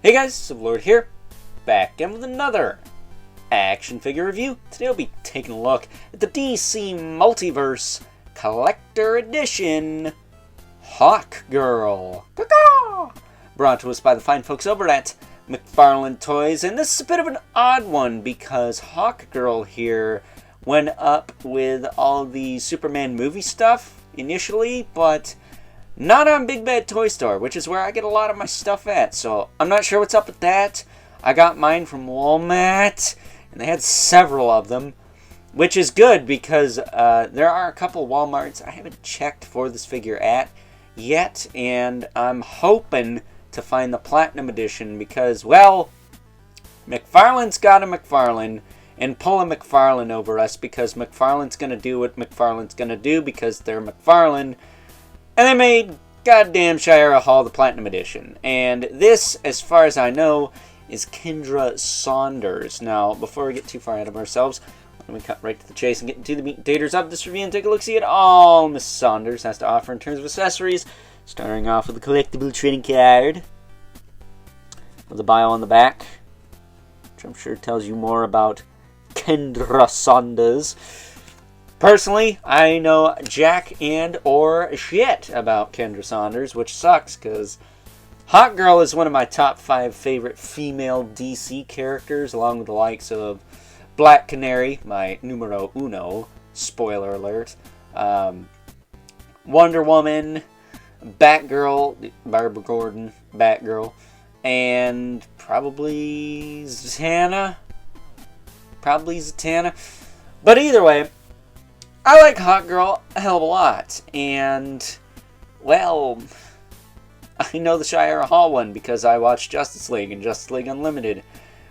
Hey guys, Lord here, back again with another action figure review. Today I'll be taking a look at the DC Multiverse Collector Edition Hawkgirl. Brought to us by the fine folks over at McFarlane Toys, and this is a bit of an odd one because Hawkgirl here went up with all the Superman movie stuff initially, but not on Big Bad Toy Store, which is where I get a lot of my stuff at. So I'm not sure what's up with that. I got mine from Walmart, and they had several of them, which is good because there are a couple Walmarts I haven't checked for this figure at yet, and I'm hoping to find the Platinum Edition because, well, McFarlane's got a McFarlane, and pull a McFarlane over us because McFarlane's going to do what McFarlane's going to do because they're McFarlane. And they made goddamn Shira Hall the Platinum Edition. And this, as far as I know, is Kendra Saunders. Now, before we get too far ahead of ourselves, let me cut right to the chase and get into the meat and taters of this review and take a look-see at all Miss Saunders has to offer in terms of accessories. Starting off with a collectible trading card with a bio on the back, which I'm sure tells you more about Kendra Saunders. Personally, I know jack and or shit about Kendra Saunders, which sucks because Hawkgirl is one of my top 5 favorite female DC characters, along with the likes of Black Canary, my numero uno, spoiler alert, Wonder Woman, Batgirl, Barbara Gordon, Batgirl, and probably Zatanna. But either way, I like Hawkgirl a hell of a lot, and, well, I know the Shira Hall one because I watched Justice League and Justice League Unlimited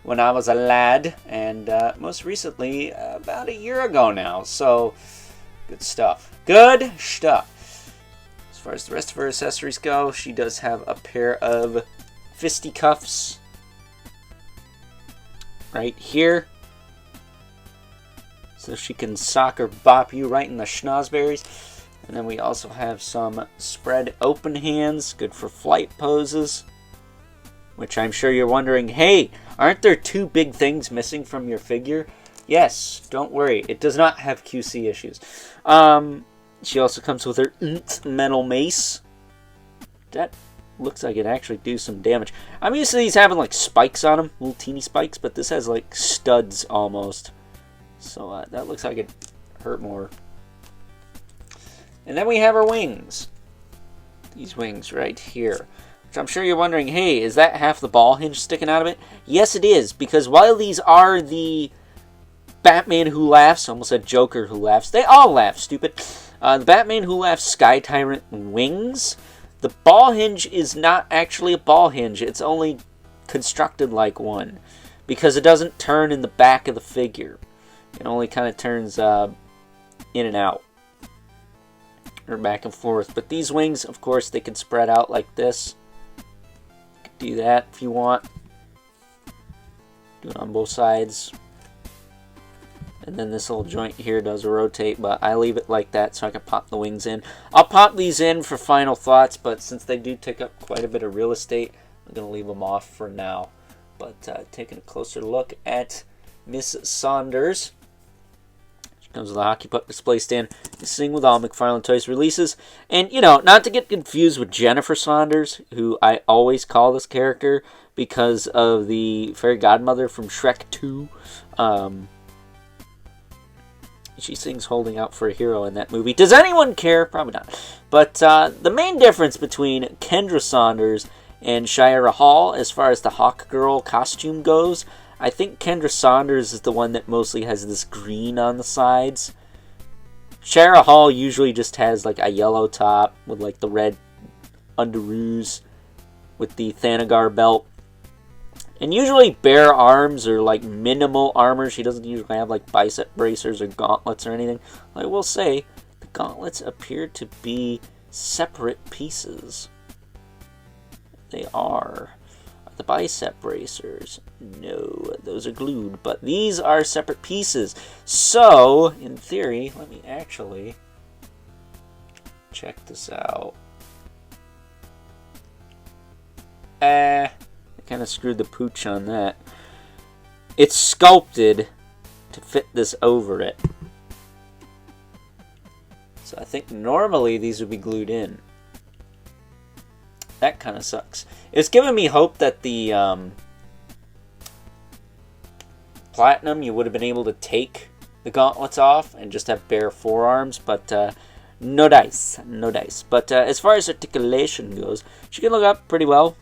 when I was a lad, and most recently, about a year ago now, so good stuff. Good stuff. As far as the rest of her accessories go, she does have a pair of fisticuffs right here, so she can sock or bop you right in the schnozberries. And then we also have some spread open hands, good for flight poses. Which I'm sure you're wondering, hey, aren't there 2 big things missing from your figure? Yes, don't worry, it does not have QC issues. She also comes with her metal mace. That looks like it actually do some damage. I'm used to these having like spikes on them, little teeny spikes, but this has like studs almost. So that looks like it hurt more. And then we have our wings. These wings right here. Which I'm sure you're wondering, hey, is that half the ball hinge sticking out of it? Yes, it is. Because while these are the Batman Who Laughs, almost said Joker Who Laughs. They all laugh, stupid. The Batman Who Laughs Sky Tyrant wings. The ball hinge is not actually a ball hinge. It's only constructed like one. Because it doesn't turn in the back of the figure. It only kind of turns in and out, or back and forth. But these wings, of course, they can spread out like this. You can do that if you want. Do it on both sides. And then this little joint here does rotate, but I leave it like that so I can pop the wings in. I'll pop these in for final thoughts, but since they do take up quite a bit of real estate, I'm going to leave them off for now. But taking a closer look at Miss Saunders. Comes with a hockey puck display stand. This thing with all McFarlane Toys releases. And, you know, not to get confused with Jennifer Saunders, who I always call this character because of the fairy godmother from Shrek 2. She sings Holding Out for a Hero in that movie. Does anyone care? Probably not. But the main difference between Kendra Saunders and Shira Hall, as far as the Hawkgirl costume goes, I think Kendra Saunders is the one that mostly has this green on the sides. Shira Hall usually just has like a yellow top with like the red underoos with the Thanagar belt. And usually bare arms or like minimal armor. She doesn't usually have like bicep bracers or gauntlets or anything. I will say the gauntlets appear to be separate pieces. They are. The bicep bracers, no, those are glued, but these are separate pieces. So, in theory, let me actually check this out. kind of screwed the pooch on that. It's sculpted to fit this over it. So I think normally these would be glued in. That kind of sucks. It's giving me hope that the Platinum, you would have been able to take the gauntlets off and just have bare forearms, but no dice, no dice. But as far as articulation goes, she can look up pretty well.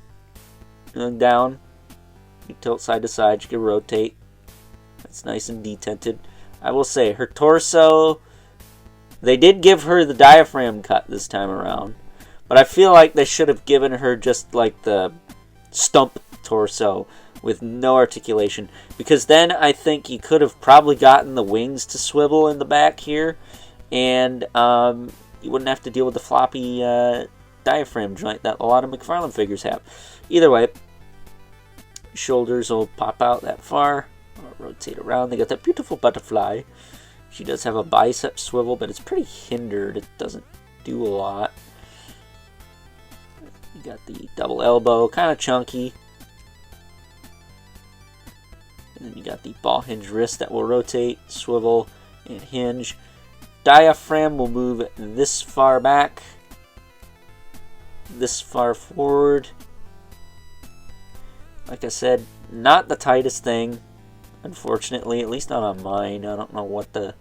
You look down, you tilt side to side, she can rotate. That's nice and detented. I will say, her torso, they did give her the diaphragm cut this time around, but I feel like they should have given her just like the stump torso with no articulation, because then I think you could have probably gotten the wings to swivel in the back here, and you wouldn't have to deal with the floppy diaphragm joint that a lot of McFarlane figures have. Either way, shoulders will pop out that far. I'll rotate around. They got that beautiful butterfly. She does have a bicep swivel, but it's pretty hindered. It doesn't do a lot. You got the double elbow, kind of chunky. And then you got the ball hinge wrist that will rotate, swivel, and hinge. Diaphragm will move this far back, this far forward. Like I said, not the tightest thing, unfortunately, at least not on mine. I don't know what the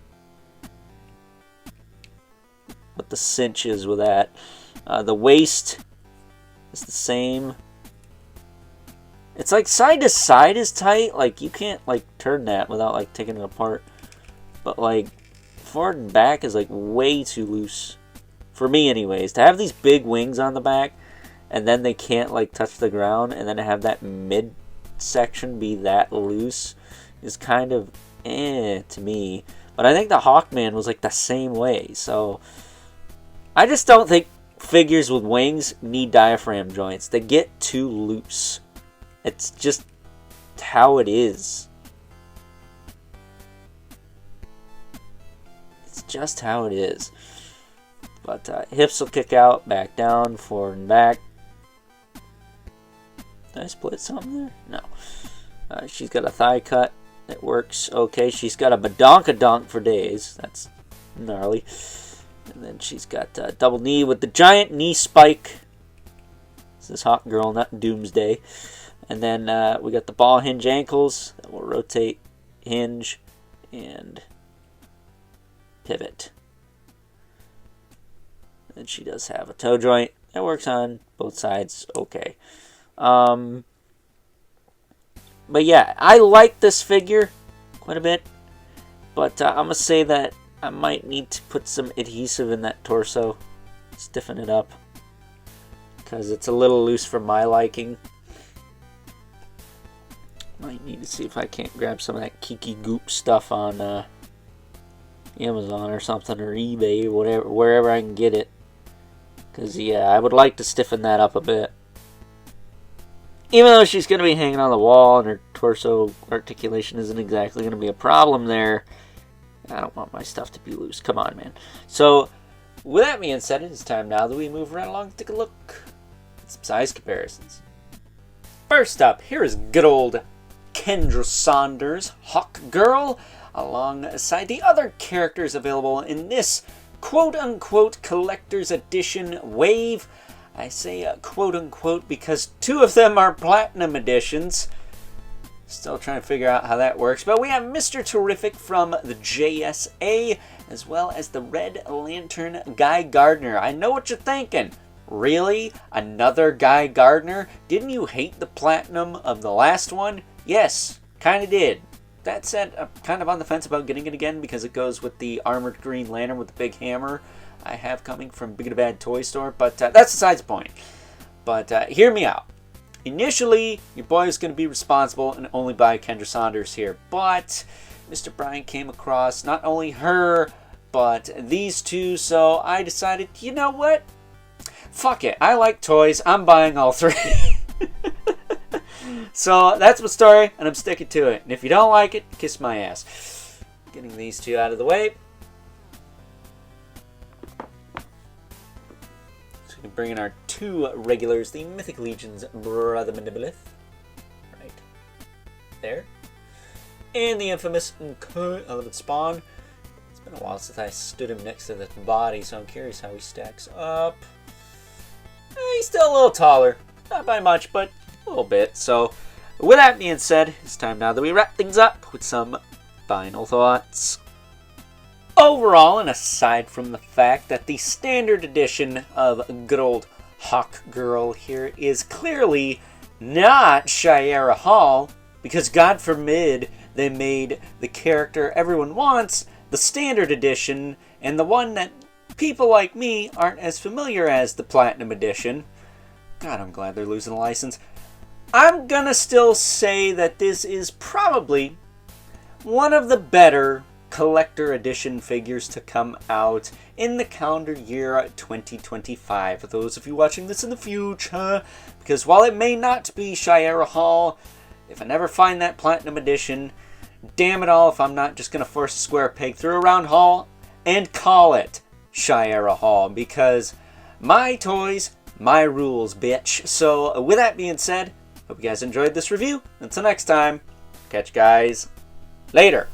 cinch is with that. The waist is the same. It's like side to side is tight. Like you can't like turn that without like taking it apart. But like forward and back is like way too loose. For me anyways. To have these big wings on the back and then they can't like touch the ground and then to have that mid section be that loose is kind of to me. But I think the Hawkman was like the same way. So I just don't think figures with wings need diaphragm joints. They get too loose. It's just how it is. It's just how it is. But hips will kick out, back down, forward and back. Did I split something there? No. She's got a thigh cut. It works okay. She's got a badonkadonk for days. That's gnarly. And then she's got double knee with the giant knee spike. This is Hawkgirl, not Doomsday. And then we got the ball hinge ankles that will rotate, hinge, and pivot. And she does have a toe joint that works on both sides okay. But yeah, I like this figure quite a bit. But I'm going to say that I might need to put some adhesive in that torso. Stiffen it up. Because it's a little loose for my liking. Might need to see if I can't grab some of that Kiki Goop stuff on Amazon or something, or eBay, or whatever, wherever I can get it. Because, yeah, I would like to stiffen that up a bit. Even though she's going to be hanging on the wall and her torso articulation isn't exactly going to be a problem there, I don't want my stuff to be loose. Come on, man. So, with that being said, it's time now that we move right along and take a look at some size comparisons. First up, here is good old Kendra Saunders, Hawkgirl, alongside the other characters available in this quote-unquote collector's edition wave. I say quote-unquote because two of them are platinum editions. Still trying to figure out how that works. But we have Mr. Terrific from the JSA, as well as the Red Lantern Guy Gardner. I know what you're thinking. Really? Another Guy Gardner? Didn't you hate the platinum of the last one? Yes, kind of did. That said, I'm kind of on the fence about getting it again because it goes with the armored Green Lantern with the big hammer I have coming from Big and Bad Toy Store. But that's besides the point. But hear me out. Initially, your boy is going to be responsible and only buy Kendra Saunders here. But Mr. Bryan came across not only her, but these two. So I decided, you know what? Fuck it. I like toys. I'm buying all three. So that's my story, and I'm sticking to it. And if you don't like it, kiss my ass. Getting these two out of the way. So we can bring in our two regulars, the Mythic Legion's Brother Mandibilith. there. And the infamous 11th Spawn. It's been a while since I stood him next to the body, so I'm curious how he stacks up. He's still a little taller. Not by much, but a little bit. So, with that being said, it's time now that we wrap things up with some final thoughts. Overall, and aside from the fact that the standard edition of good old Hawkgirl here is clearly not Shayera Hall, because God forbid they made the character everyone wants the standard edition, and the one that people like me aren't as familiar as the Platinum edition. God, I'm glad they're losing the license. I'm gonna still say that this is probably one of the better collector edition figures to come out in the calendar year 2025. For those of you watching this in the future, because while it may not be Shayera Hall, if I never find that Platinum edition, damn it all if I'm not just going to force a square peg through a round hole and call it Shayera Hall, because my toys, my rules, bitch. So with that being said, hope you guys enjoyed this review. Until next time, catch you guys later.